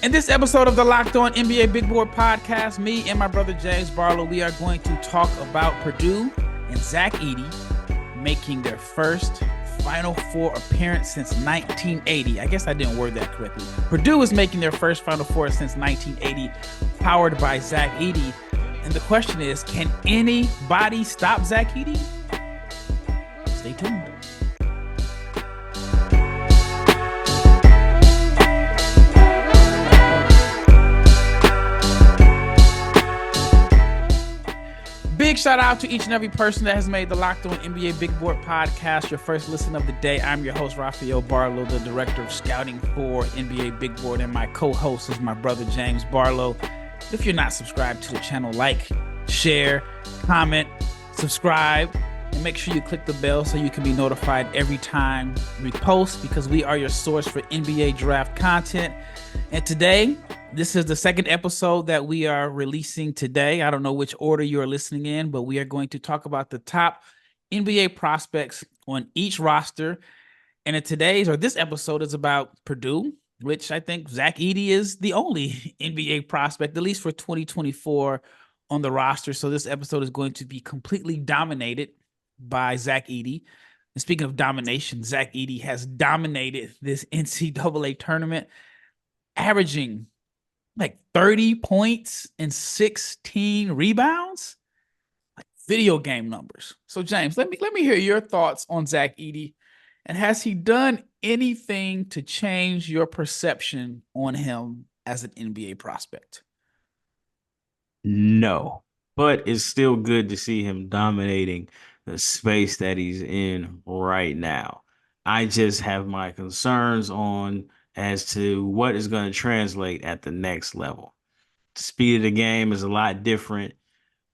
In this episode of the Locked On NBA Big Board Podcast, me and my brother James Barlowe, we are going to talk about Purdue and Zach Edey making their first Final Four appearance since 1980. I guess I didn't word that correctly. Purdue is making their first Final Four since 1980, powered by Zach Edey. And the question is, can anybody stop Zach Edey? Stay tuned. Big shout out to each and every person that has made the Locked On NBA Big Board Podcast your first listen of the day. I'm your host, Rafael Barlowe, the director of scouting for NBA Big Board, and my co-host is my brother, James Barlowe. If you're not subscribed to the channel, like, share, comment, subscribe, and make sure you click the bell so you can be notified every time we post, because we are your source for NBA draft content. And today, this is the second episode that we are releasing today. I don't know which order you are listening in, but we are going to talk about the top NBA prospects on each roster. And this episode is about Purdue, which I think Zach Edey is the only NBA prospect, at least for 2024, on the roster. So this episode is going to be completely dominated by Zach Edey. And speaking of domination, Zach Edey has dominated this NCAA tournament, averaging like 30 points and 16 rebounds, like video game numbers. So James, let me hear your thoughts on Zach Edey, and has he done anything to change your perception on him as an NBA prospect? No, but it's still good to see him dominating the space that he's in right now. I just have my concerns on as to what is going to translate at the next level. The speed of the game is a lot different.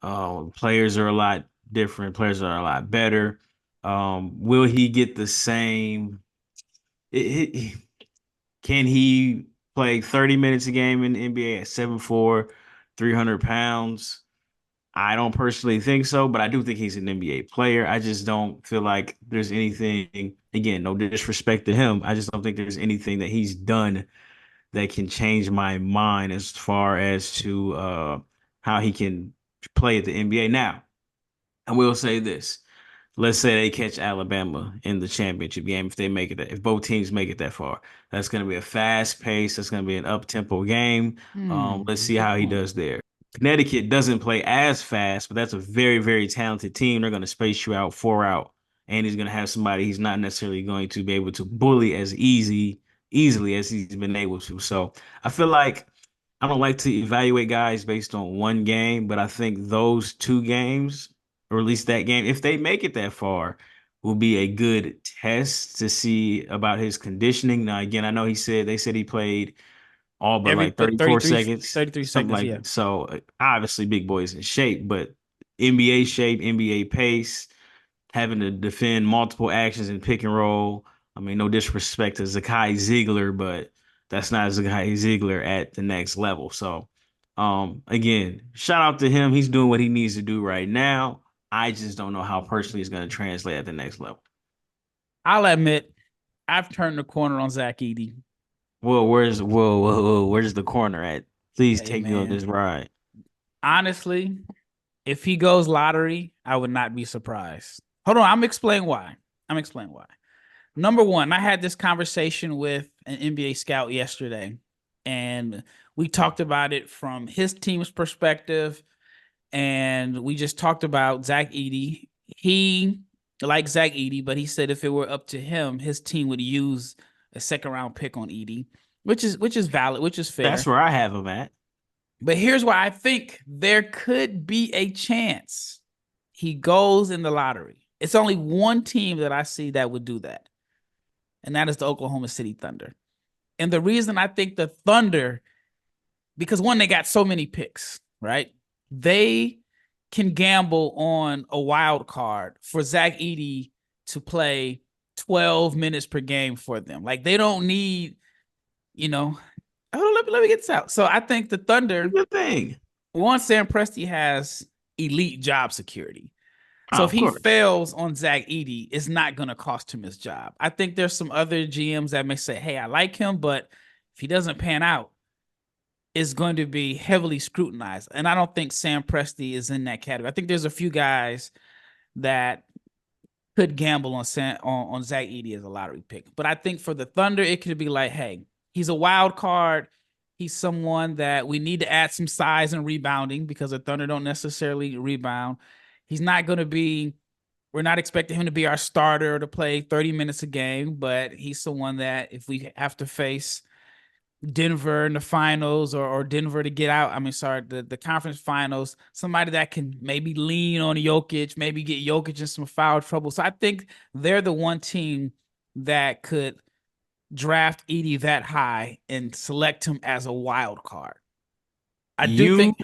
Players are a lot different. Players are a lot better. Will he get the same? Can he play 30 minutes a game in the NBA at 7'4", 300 pounds? I don't personally think so, but I do think he's an NBA player. I just don't feel like there's anything, again, no disrespect to him. I just don't think there's anything that he's done that can change my mind as far as to how he can play at the NBA. Now, I will say this. Let's say they catch Alabama in the championship game if they make it, if both teams make it that far. That's going to be a fast pace. That's going to be an up-tempo game. Let's see how he does there. Connecticut doesn't play as fast, but that's a very, very talented team. They're going to space you out 4 out, and he's going to have somebody he's not necessarily going to be able to bully as easily as he's been able to. So I feel like I don't like to evaluate guys based on one game, but I think those two games, or at least that game, if they make it that far, will be a good test to see about his conditioning. Now, again, I know they said he played all but like 34 seconds, 33 something seconds, like yeah. that. So obviously Big Boy's in shape, but NBA shape, NBA pace, having to defend multiple actions in pick and roll. I mean, no disrespect to Zakai Ziegler, but that's not Zakai Ziegler at the next level. So again, shout out to him. He's doing what he needs to do right now. I just don't know how personally it's going to translate at the next level. I'll admit, I've turned the corner on Zach Edey. Well, where's the corner at? Please take me on this ride. Honestly, if he goes lottery, I would not be surprised. Hold on, I'm explaining why. Number one, I had this conversation with an NBA scout yesterday, and we talked about it from his team's perspective, and we just talked about Zach Edey. He likes Zach Edey, but he said if it were up to him, his team would use a second-round pick on Edey, which is valid, which is fair. That's where I have him at. But here's why I think there could be a chance he goes in the lottery. It's only one team that I see that would do that, and that is the Oklahoma City Thunder. And the reason I think the Thunder, because one, they got so many picks, right? They can gamble on a wild card for Zach Edey to play 12 minutes per game for them. Like, they don't need, let me get this out. So I think the Thunder, good thing. One, Sam Presti has elite job security. So if he fails on Zach Edey, it's not going to cost him his job. I think there's some other GMs that may say, hey, I like him, but if he doesn't pan out, is going to be heavily scrutinized. And I don't think Sam Presti is in that category. I think there's a few guys that could gamble on on Zach Edey as a lottery pick. But I think for the Thunder, it could be like, hey, he's a wild card. He's someone that we need to add some size and rebounding because the Thunder don't necessarily rebound. He's not going to be, we're not expecting him to be our starter or to play 30 minutes a game, but he's someone that if we have to face Denver in the finals or Denver to get out, the conference finals, somebody that can maybe lean on Jokic, maybe get Jokic in some foul trouble. So I think they're the one team that could draft Edey that high and select him as a wild card. I do think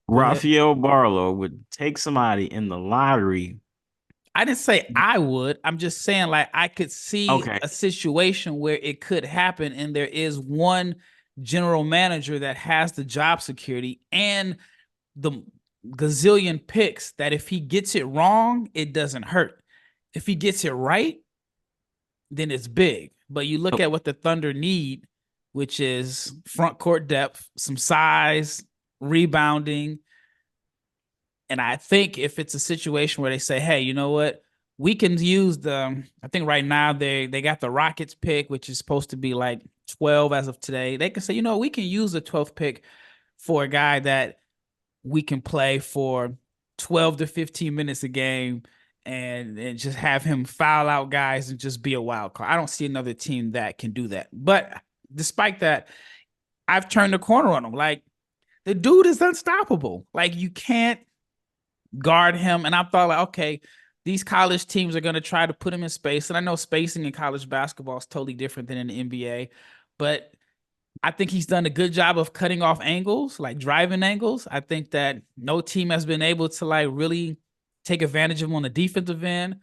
Rafael Barlowe, would take somebody in the lottery. I didn't say I would. I'm just saying, like, I could see a situation where it could happen, and there is one general manager that has the job security and the gazillion picks that if he gets it wrong, it doesn't hurt. If he gets it right, then it's big. But you look at what the Thunder need, which is front court depth, some size, rebounding. And I think if it's a situation where they say, hey, you know what? We can use I think right now they got the Rockets pick, which is supposed to be like 12 as of today. They can say, you know, we can use the 12th pick for a guy that we can play for 12 to 15 minutes a game and just have him foul out guys and just be a wild card. I don't see another team that can do that. But despite that, I've turned the corner on him. Like, the dude is unstoppable. Like, you can't guard him. And I thought, like, okay, these college teams are going to try to put him in space. And I know spacing in college basketball is totally different than in the NBA, but I think he's done a good job of cutting off angles, like driving angles. I think that no team has been able to like really take advantage of him on the defensive end.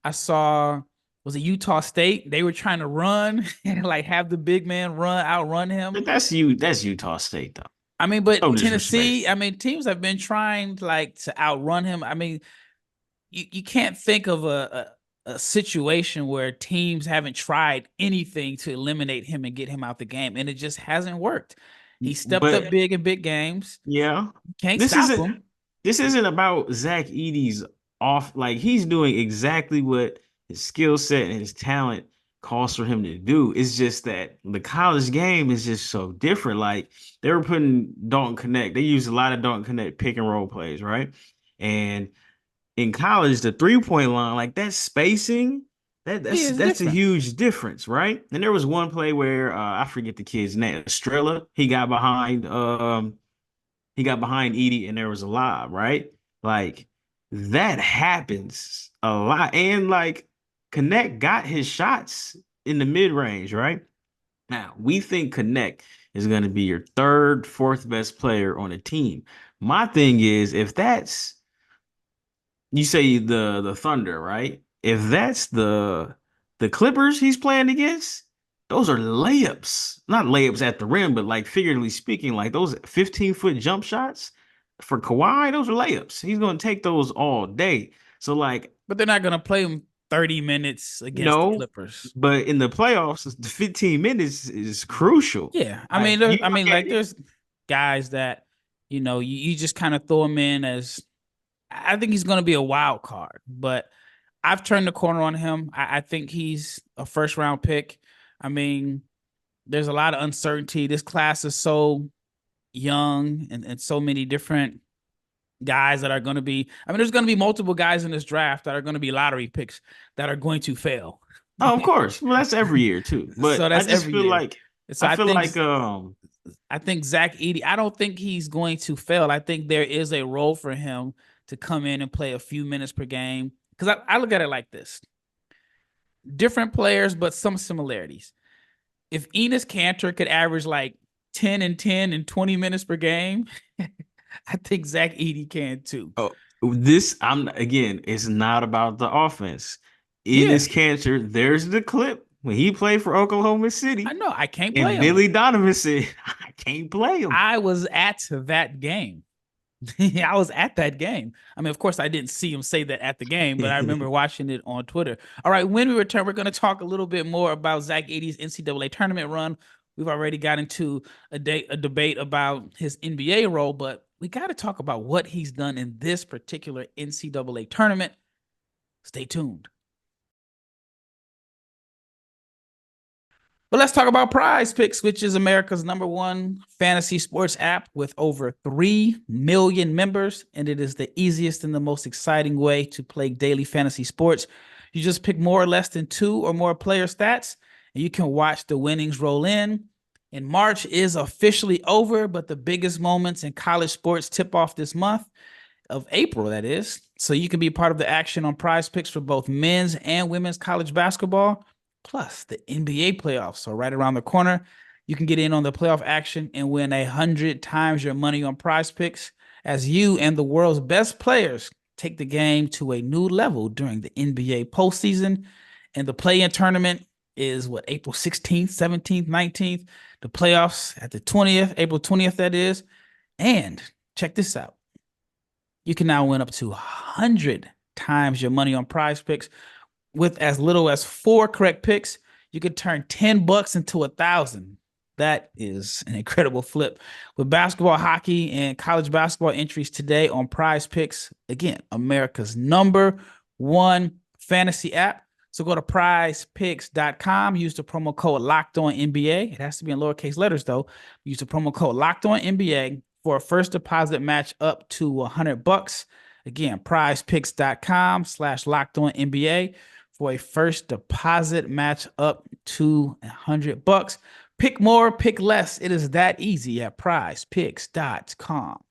I saw, was it Utah State? They were trying to run and like have the big man outrun him. But that's Utah State though. I mean, but no Tennessee, I mean, teams have been trying like to outrun him. I mean, you can't think of a situation where teams haven't tried anything to eliminate him and get him out the game, and it just hasn't worked. He stepped up big in big games. Yeah. Can't stop him. This isn't about Zach Edey's off. Like, he's doing exactly what his skill set and his talent calls for him to do. It's just that the college game is just so different. Like, they were putting Dalton Connect. They used a lot of Dalton Connect pick and roll plays, right? And in college, the 3-point line, like that spacing, that's a huge difference, right? And there was one play where I forget the kid's name, Estrella. He got behind Edey, and there was a lob, right? Like, that happens a lot. And like, Connect got his shots in the mid range, right? Now, we think Connect is going to be your third, fourth best player on a team. My thing is, if that's, you say the Thunder, right? If that's the Clippers he's playing against, those are layups. Not layups at the rim, but like figuratively speaking, like those 15-foot jump shots for Kawhi, those are layups. He's going to take those all day. So like, but they're not going to play him 30 minutes against the Clippers. But in the playoffs, the 15 minutes is crucial. Yeah. I mean, there's guys that, you know, you just kind of throw them in as, I think he's going to be a wild card, but I've turned the corner on him. I think he's a first round pick. I mean, there's a lot of uncertainty. This class is so young and so many different guys that are going to be, I mean, there's going to be multiple guys in this draft that are going to be lottery picks that are going to fail. Oh, of course. Well, that's every year too. But so that's I just feel year. Like, so I think Zach Edey, I don't think he's going to fail. I think there is a role for him to come in and play a few minutes per game. Because I look at it like this. Different players, but some similarities. If Enes Kanter could average like 10 and 10 and 20 minutes per game, I think Zach Edey can too. Oh, it's not about the offense. Enes Kanter, there's the clip when he played for Oklahoma City. I know, I can't play him. Billy Donovan said, I can't play him. I was at that game. I was at that game. I mean, of course, I didn't see him say that at the game, but I remember watching it on Twitter. All right, when we return, we're going to talk a little bit more about Zach Edey's NCAA tournament run. We've already got into a debate about his NBA role, but we got to talk about what he's done in this particular NCAA tournament. Stay tuned. But let's talk about PrizePicks, which is America's #1 fantasy sports app with over 3 million members. And it is the easiest and the most exciting way to play daily fantasy sports. You just pick more or less than 2 or more player stats, and you can watch the winnings roll in. And March is officially over, but the biggest moments in college sports tip off this month of April, that is. So you can be part of the action on PrizePicks for both men's and women's college basketball. Plus, the NBA playoffs are right around the corner. You can get in on the playoff action and win 100 times your money on PrizePicks as you and the world's best players take the game to a new level during the NBA postseason. And the play-in tournament is April 16th, 17th, 19th. The playoffs at the 20th, April 20th, that is. And check this out. You can now win up to 100 times your money on PrizePicks. With as little as 4 correct picks, you could turn $10 into 1,000. That is an incredible flip. With basketball, hockey, and college basketball entries today on PrizePicks, again, America's #1 fantasy app. So go to PrizePicks.com. Use the promo code LOCKEDONNBA. It has to be in lowercase letters, though. Use the promo code LOCKEDONNBA for a first deposit match up to $100. Again, PrizePicks.com/LockedOnNBA for a first deposit match up to $100. Pick more, pick less. It is that easy at PrizePicks.com.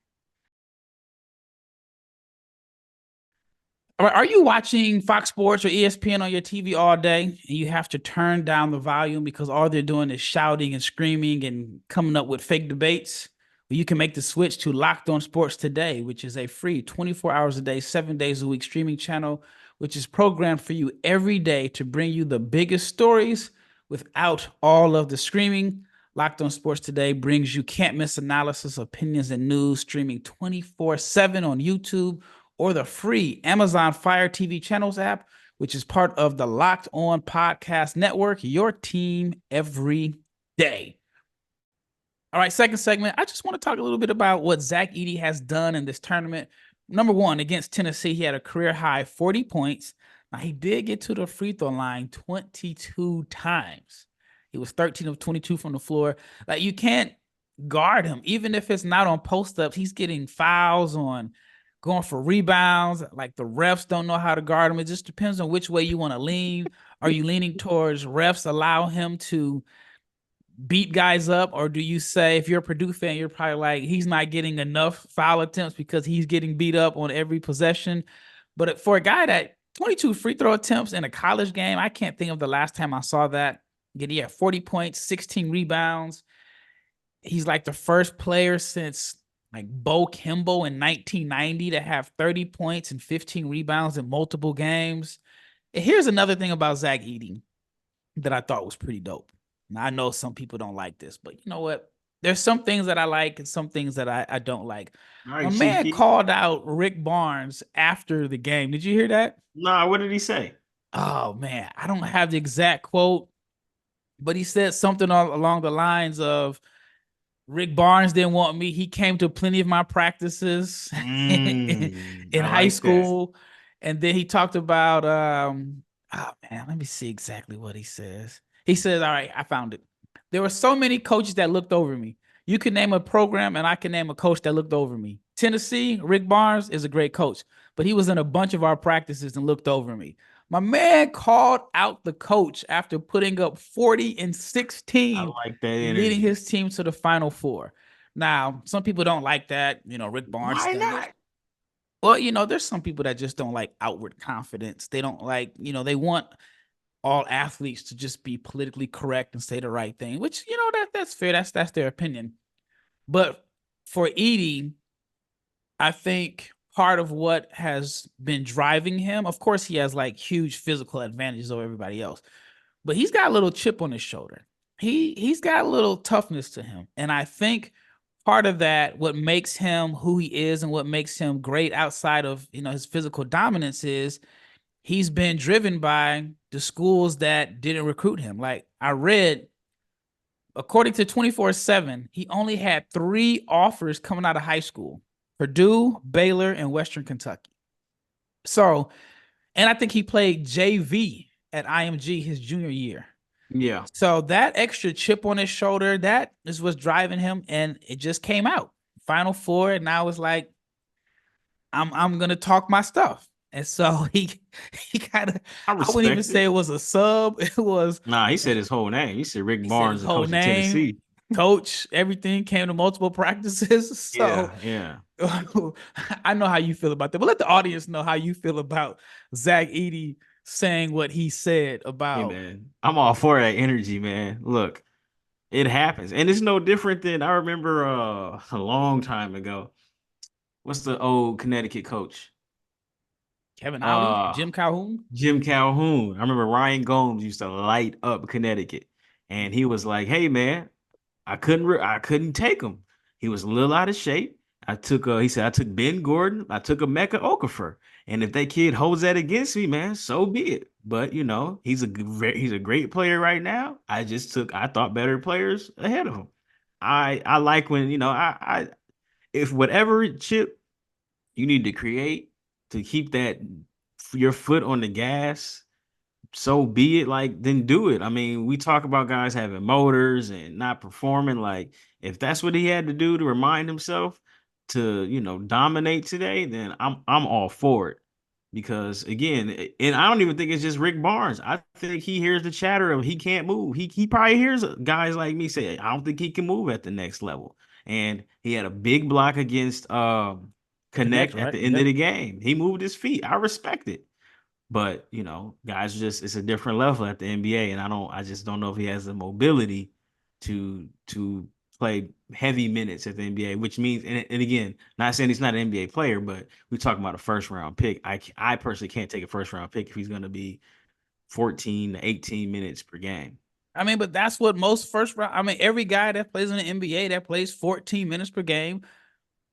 All right, are you watching Fox Sports or ESPN on your TV all day and you have to turn down the volume because all they're doing is shouting and screaming and coming up with fake debates? Well, you can make the switch to Locked On Sports Today, which is a free 24 hours a day, 7 days a week streaming channel, which is programmed for you every day to bring you the biggest stories without all of the screaming. Locked On Sports Today brings you can't-miss analysis, opinions, and news streaming 24/7 on YouTube or the free Amazon Fire TV channels app, which is part of the Locked On Podcast Network, your team every day. All right, second segment. I just want to talk a little bit about what Zach Edey has done in this tournament. #1, against Tennessee, he had a career-high 40 points. Now, he did get to the free throw line 22 times. He was 13 of 22 from the floor. Like, you can't guard him. Even if it's not on post-ups, he's getting fouls on going for rebounds. Like, the refs don't know how to guard him. It just depends on which way you want to lean. Are you leaning towards refs allow him to beat guys up, or do you say, if you're a Purdue fan, you're probably like, he's not getting enough foul attempts because he's getting beat up on every possession? But for a guy that 22 free throw attempts in a college game, I can't think of the last time I saw that. He had 40 points, 16 rebounds. He's like the first player since like Bo Kimball in 1990 to have 30 points and 15 rebounds in multiple games. And here's another thing about Zach Edey that I thought was pretty dope. Now, I know some people don't like this, but you know what? There's some things that I like and some things that I don't like. All right, A man called out Rick Barnes after the game. Did you hear that? Nah, what did he say? Oh, man. I don't have the exact quote, but he said something along the lines of, Rick Barnes didn't want me. He came to plenty of my practices in high school. And then he talked about, oh, man, let me see exactly what he says. He says, all right, I found it. There were so many coaches that looked over me. You can name a program and I can name a coach that looked over me. Tennessee, Rick Barnes is a great coach, but he was in a bunch of our practices and looked over me. My man called out the coach after putting up 40 and 16, I like that energy, leading his team to the Final Four. Now, some people don't like that. You know, Rick Barnes. Why not? Well, you know, there's some people that just don't like outward confidence. They don't like, you know, they want all athletes to just be politically correct and say the right thing, which, you know, that's fair. That's their opinion. But for Edey, I think part of what has been driving him, of course, he has like huge physical advantages over everybody else, but he's got a little chip on his shoulder. He's got a little toughness to him. And I think part of that, what makes him who he is and what makes him great outside of, you know, his physical dominance is he's been driven by the schools that didn't recruit him. Like, I read According to 24/7, he only had 3 offers coming out of high school: Purdue, Baylor, and Western Kentucky. So, and I think he played JV at IMG his junior year. Yeah. So that extra chip on his shoulder, that is what's driving him, and it just came out. Final Four, and now it's like, I'm gonna talk my stuff. And so he kind of, I I wouldn't even respect say it. it was a sub. It was, Nah, he said his whole name. He said Rick he said his Barnes, the whole coach of name, Tennessee. coach, everything, came to multiple practices. So Yeah, yeah. I know how you feel about that. But let the audience know how you feel about Zach Edey saying what he said Hey about man, I'm all for that energy, man. Look, it happens. And it's no different than I remember a long time ago. What's the old Connecticut coach? Kevin Ollie, Uh Jim Calhoun. Jim Calhoun. I remember Ryan Gomes used to light up Connecticut. And he was like, "Hey man, I couldn't take him. He was a little out of shape. He said I took Ben Gordon, I took Emeka Okafor. And if that kid holds that against me, man, so be it. But he's a great player right now. I thought better players ahead of him. I like when, I if whatever chip you need to create to keep that your foot on the gas, so be it. Like, then do it. I mean, we talk about guys having motors and not performing. Like, if that's what he had to do to remind himself to, dominate today, then I'm all for it. Because again, and I don't even think it's just Rick Barnes. I think he hears the chatter of he can't move. He probably hears guys like me say, I don't think he can move at the next level. And he had a big block against Connect, Connect at right? the end of Yep. the game. He moved his feet. I respect it. But guys, it's a different level at the NBA, and I just don't know if he has the mobility to play heavy minutes at the NBA, which means, and again, not saying he's not an NBA player, but we're talking about a first round pick. I personally can't take a first round pick if he's going to be 14 to 18 minutes per game. I mean, but that's what most first round. I mean, every guy that plays in the NBA that plays 14 minutes per game,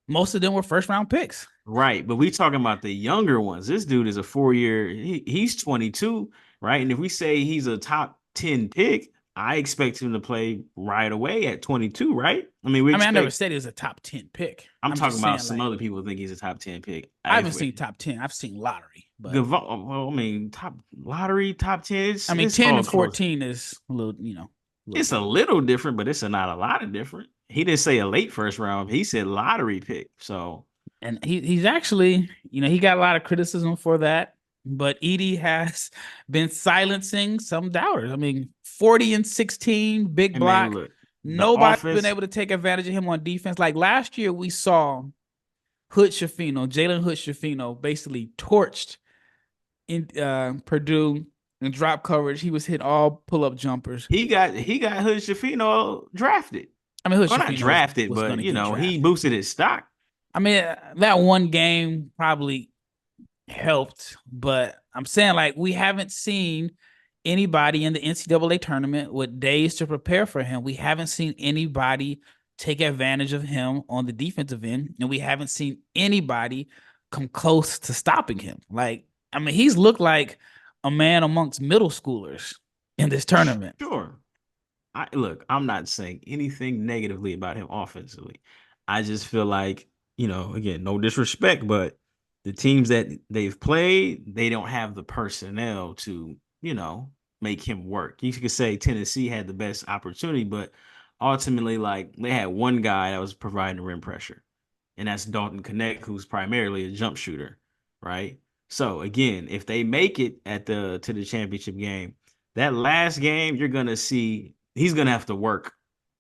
most of them were first round picks. Right, but we talking about the younger ones. This dude is a 4 year. He's 22, right? And if we say he's a top 10 pick, I expect him to play right away at 22, right? I mean, we I mean, I never expect. said he was a top 10 pick. I'm I'm talking just about saying, some like, other people think he's a top 10 pick. I haven't seen top 10. I've seen lottery, but Well, I mean, top lottery, top 10. I mean, It's 10 all and close. 14 is a little, a little It's a different. little different, but it's not a lot of different. He didn't say a late first round. He said lottery pick. So And he's actually, he got a lot of criticism for that. But Edey has been silencing some doubters. I mean, 40 and 16, big and man, block. look, the Nobody's been offense. able to take advantage of him on defense. Like last year, we saw Jalen Hood Shafino basically torched in Purdue in drop coverage. He was hitting all pull up jumpers. He got Hood Shafino drafted. I mean, Hood Well, not Shafino was, drafted, was going but to get he drafted. boosted his stock. I mean, that one game probably helped, but I'm saying, like, we haven't seen anybody in the NCAA tournament with days to prepare for him. We haven't seen anybody take advantage of him on the defensive end, and we haven't seen anybody come close to stopping him. Like, I mean, he's looked like a man amongst middle schoolers in this tournament. Sure. Look, I'm not saying anything negatively about him offensively. I just feel like, again, no disrespect, but the teams that they've played, they don't have the personnel to, make him work. You could say Tennessee had the best opportunity, but ultimately, like, they had one guy that was providing the rim pressure, and that's Dalton Connect, who's primarily a jump shooter, right? So again, if they make it to the championship game, that last game, you're gonna see he's gonna have to work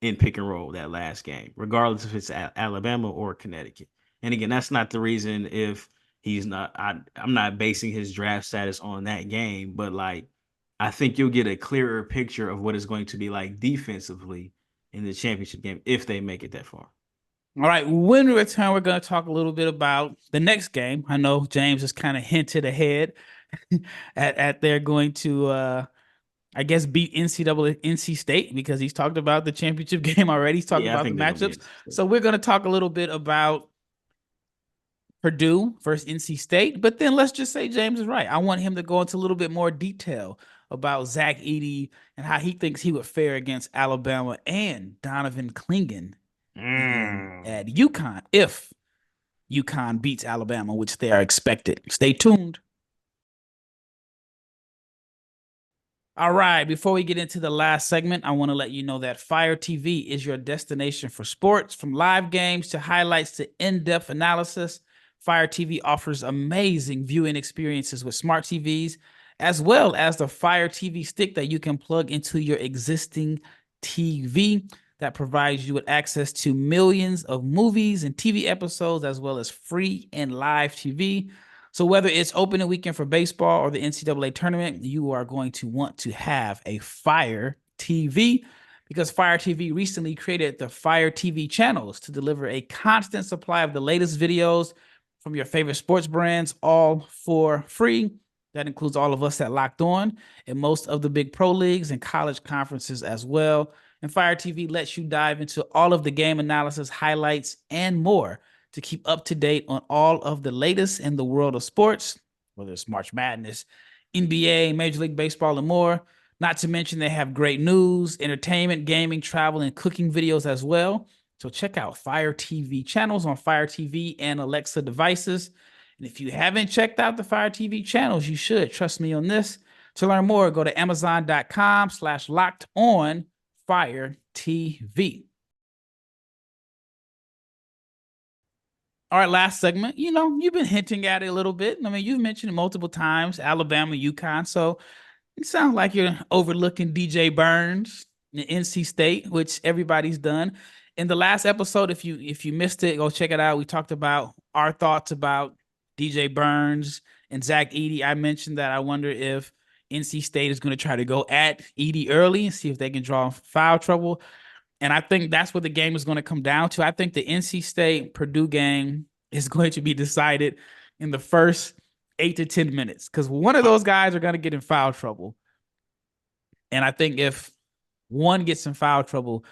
in pick and roll that last game, regardless if it's Alabama or Connecticut. And again, that's not the reason if he's not. I'm not basing his draft status on that game, but like I think you'll get a clearer picture of what it's going to be like defensively in the championship game if they make it that far. All right, when we return, we're going to talk a little bit about the next game. I know James has kind of hinted ahead at they're going to I guess beat NC State because he's talked about the championship game already. He's talked Yeah, I about the think they're gonna be matchups. interesting. So we're going to talk a little bit about Purdue versus NC State. But then let's just say James is right. I want him to go into a little bit more detail about Zach Edey and how he thinks he would fare against Alabama and Donovan Clingan at UConn if UConn beats Alabama, which they are expected. Stay tuned. All right, before we get into the last segment, I want to let you know that Fire TV is your destination for sports, from live games to highlights to in-depth analysis. Fire TV offers amazing viewing experiences with smart TVs, as well as the Fire TV stick that you can plug into your existing TV that provides you with access to millions of movies and TV episodes, as well as free and live TV. So whether it's opening weekend for baseball or the NCAA tournament, you are going to want to have a Fire TV, because Fire TV recently created the Fire TV channels to deliver a constant supply of the latest videos from your favorite sports brands, all for free. That includes all of us at Locked On and most of the big pro leagues and college conferences as well. And Fire TV lets you dive into all of the game analysis, highlights, and more to keep up to date on all of the latest in the world of sports, whether it's March Madness, NBA, Major League Baseball, and more. Not to mention they have great news, entertainment, gaming, travel, and cooking videos as well. So check out Fire TV channels on Fire TV and Alexa devices. And if you haven't checked out the Fire TV channels, you should. Trust me on this. To learn more, go to Amazon.com/LockedOnFireTV. All right, last segment. You've been hinting at it a little bit. I mean, you've mentioned it multiple times, Alabama, UConn. So it sounds like you're overlooking DJ Burns in NC State, which everybody's done. In the last episode, if you missed it, go check it out. We talked about our thoughts about DJ Burns and Zach Edey. I mentioned that I wonder if NC State is going to try to go at Edey early and see if they can draw foul trouble. And I think that's what the game is going to come down to. I think the NC State Purdue game is going to be decided in the first 8 to 10 minutes, because one of those guys are going to get in foul trouble. And I think if one gets in foul trouble,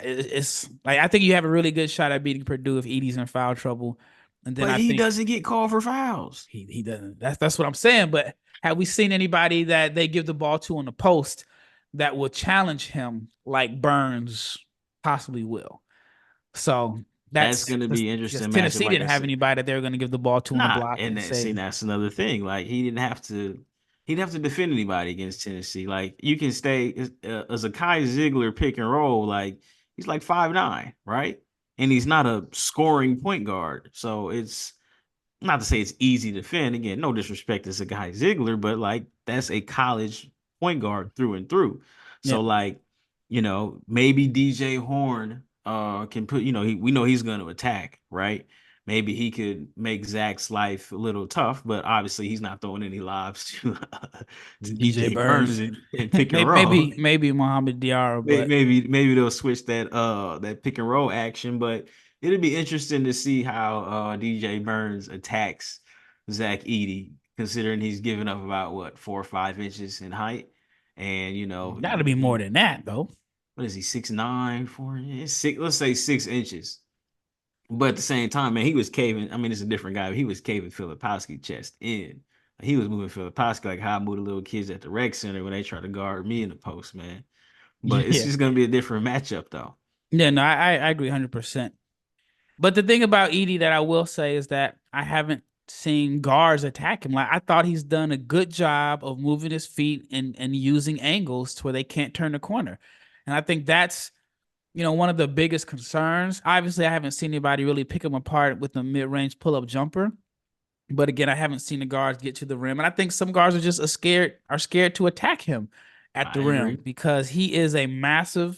it's like, I think you have a really good shot at beating Purdue if Edey's in foul trouble. And then But he doesn't get called for fouls. He doesn't. That's what I'm saying. But have we seen anybody that they give the ball to on the post that will challenge him like Burns possibly will? So that's going to be interesting. Tennessee didn't have anybody that they were going to give the ball to on the block. And that's another thing. Like, he didn't have to defend anybody against Tennessee. Like, you can stay as a Kai Ziegler pick and roll. Like, he's like 5'9", right? And he's not a scoring point guard. So it's not to say it's easy to defend. Again, no disrespect to Kai Ziegler, but like, that's a college point guard through and through. So like, maybe DJ Horn can put, we know he's going to attack, right? Maybe he could make Zach's life a little tough, but obviously he's not throwing any lobs to DJ Burns and pick and roll. Maybe Mohamed Diarra, but maybe they'll switch that pick and roll action. But it'll be interesting to see how DJ Burns attacks Zach Edey, considering he's giving up about 4 or 5 inches in height, and got to be more than that though. What is he, 6'9", 4? 6, let's say 6 inches. But at the same time, man, he was caving. I mean, it's a different guy. But he was caving Filipowski chest in. He was moving Filipowski like how I move the little kids at the rec center when they try to guard me in the post, man. But it's just going to be a different matchup, though. Yeah, no, I agree 100%. But the thing about Edey that I will say is that I haven't seen guards attack him. Like, I thought he's done a good job of moving his feet and using angles to where they can't turn the corner. And I think that's, one of the biggest concerns. Obviously, I haven't seen anybody really pick him apart with a mid-range pull-up jumper. But again, I haven't seen the guards get to the rim. And I think some guards are just scared to attack him at the rim, because he is a massive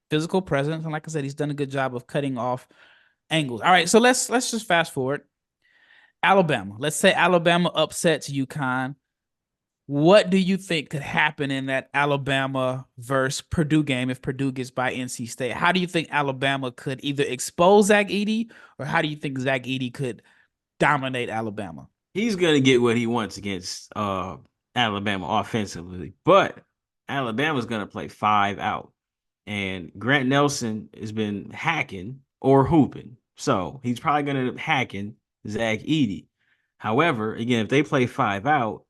physical presence. And like I said, he's done a good job of cutting off angles. All right, so let's just fast forward. Alabama. Let's say Alabama upsets UConn. What do you think could happen in that Alabama versus Purdue game if Purdue gets by NC State? How do you think Alabama could either expose Zach Edey, or how do you think Zach Edey could dominate Alabama? He's going to get what he wants against Alabama offensively, but Alabama's going to play 5 out. And Grant Nelson has been hacking or hooping. So he's probably going to end up hacking Zach Edey. However, again, if they play 5 out,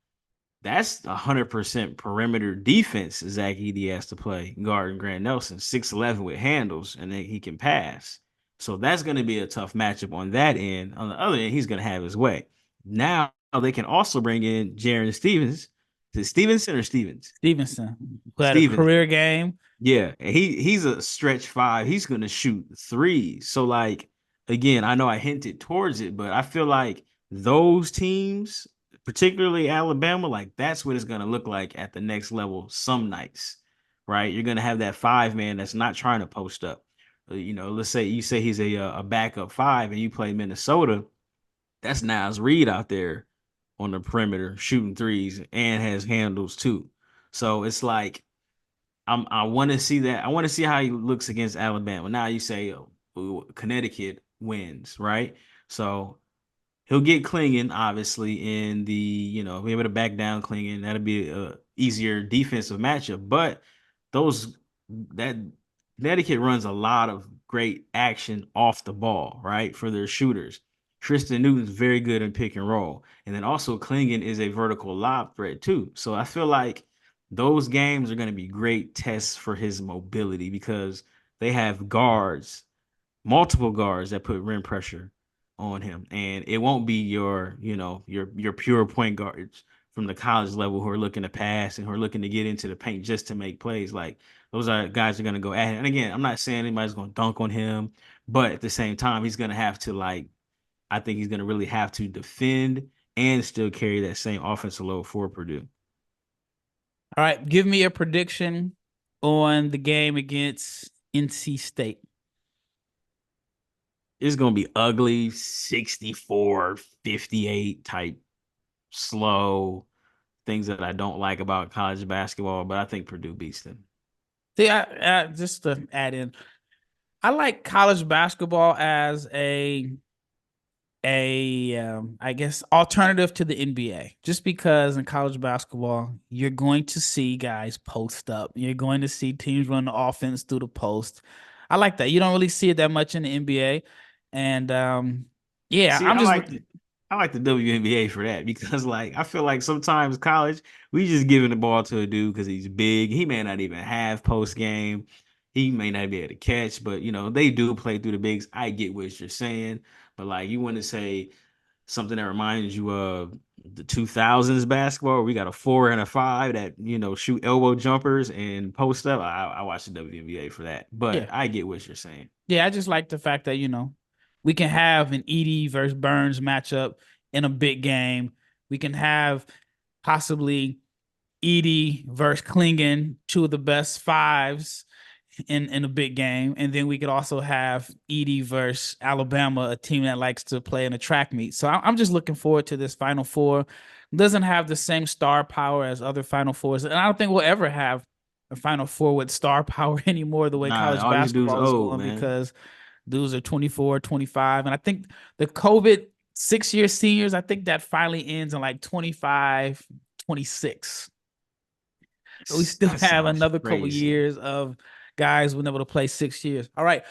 that's 100% perimeter defense Zach Edey has to play guarding Grant Nelson, 6'11" with handles, and then he can pass. So that's going to be a tough matchup on that end. On the other end, he's going to have his way. Now they can also bring in Jaren Stevens. Is it Stevenson or Stevens? Stevenson, who had a Stevens. career game. Yeah, and he's a stretch five. He's going to shoot threes. So like again, I know I hinted towards it, but I feel like those teams, particularly Alabama, like that's what it's going to look like at the next level some nights, right? You're going to have that 5-man that's not trying to post up. Let's say you say he's a backup 5 and you play Minnesota, that's Niles Reed out there on the perimeter shooting threes and has handles too. So it's like I want to see that. I want to see how he looks against Alabama. Now you say Connecticut wins, right? So he'll get Klingon, obviously, in the, be able to back down Klingon. That'll be a easier defensive matchup. But that Connecticut runs a lot of great action off the ball, right, for their shooters. Tristan Newton's very good in pick and roll. And then also Klingon is a vertical lob threat too. So I feel like those games are going to be great tests for his mobility because they have guards, multiple guards that put rim pressure on him. And it won't be your pure point guards from the college level who are looking to pass and who are looking to get into the paint just to make plays. Like those are guys who are going to go at him. And again, I'm not saying anybody's going to dunk on him, but at the same time, he's going to have to I think he's going to really have to defend and still carry that same offensive load for Purdue. All right, give me a prediction on the game against NC State. It's going to be ugly, 64-58 type, slow, things that I don't like about college basketball, but I think Purdue beats them. See, just to add in, I like college basketball as I guess alternative to the NBA, just because in college basketball you're going to see guys post up, you're going to see teams run the offense through the post. I like that. You don't really see it that much in the NBA, and yeah, See, I like the WNBA for that because I feel like sometimes college we just giving the ball to a dude because he's big. He may not even have post game. He may not be able to catch, but they do play through the bigs. I get what you're saying. But you want to say something that reminds you of the 2000s basketball, where we got a 4 and a 5 that shoot elbow jumpers and post up. I watch the WNBA for that, but yeah. I get what you're saying. Yeah, I just like the fact that we can have an Edey versus Burns matchup in a big game. We can have possibly Edey versus Klingon, 2 of the best 5s in a big game, and then we could also have Edey versus Alabama, a team that likes to play in a track meet. So I'm just looking forward to this Final Four. It doesn't have the same star power as other Final Fours, and I don't think we'll ever have a Final Four with star power anymore the way college basketball is going, because dudes are 24, 25, and I think the COVID 6-year seniors, I think that finally ends in 25, 26. So we still have another couple years of guys who never to play 6 years. All right.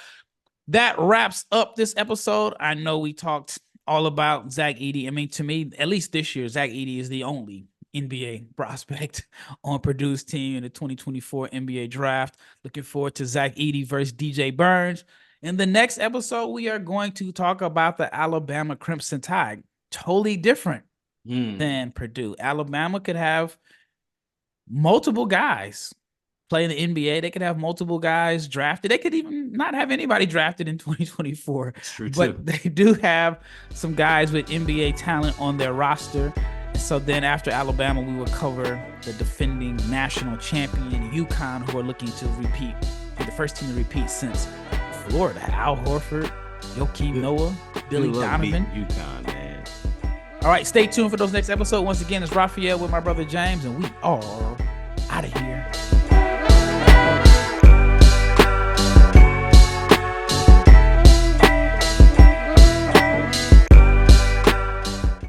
That wraps up this episode. I know we talked all about Zach Edey. I mean, to me, at least this year, Zach Edey is the only NBA prospect on Purdue's team in the 2024 NBA draft. Looking forward to Zach Edey versus DJ Burns. In the next episode, we are going to talk about the Alabama Crimson Tide. Totally different than Purdue. Alabama could have multiple guys play in the NBA. They could have multiple guys drafted. They could even not have anybody drafted in 2024. That's true too. But they do have some guys with NBA talent on their roster. So then after Alabama, we will cover the defending national champion UConn, who are looking to repeat, be the first team to repeat since Florida. Al Horford, Joakim Noah, Billy Donovan. UConn, man. All right, stay tuned for those next episodes. Once again, it's Rafael with my brother James, and we are out of here.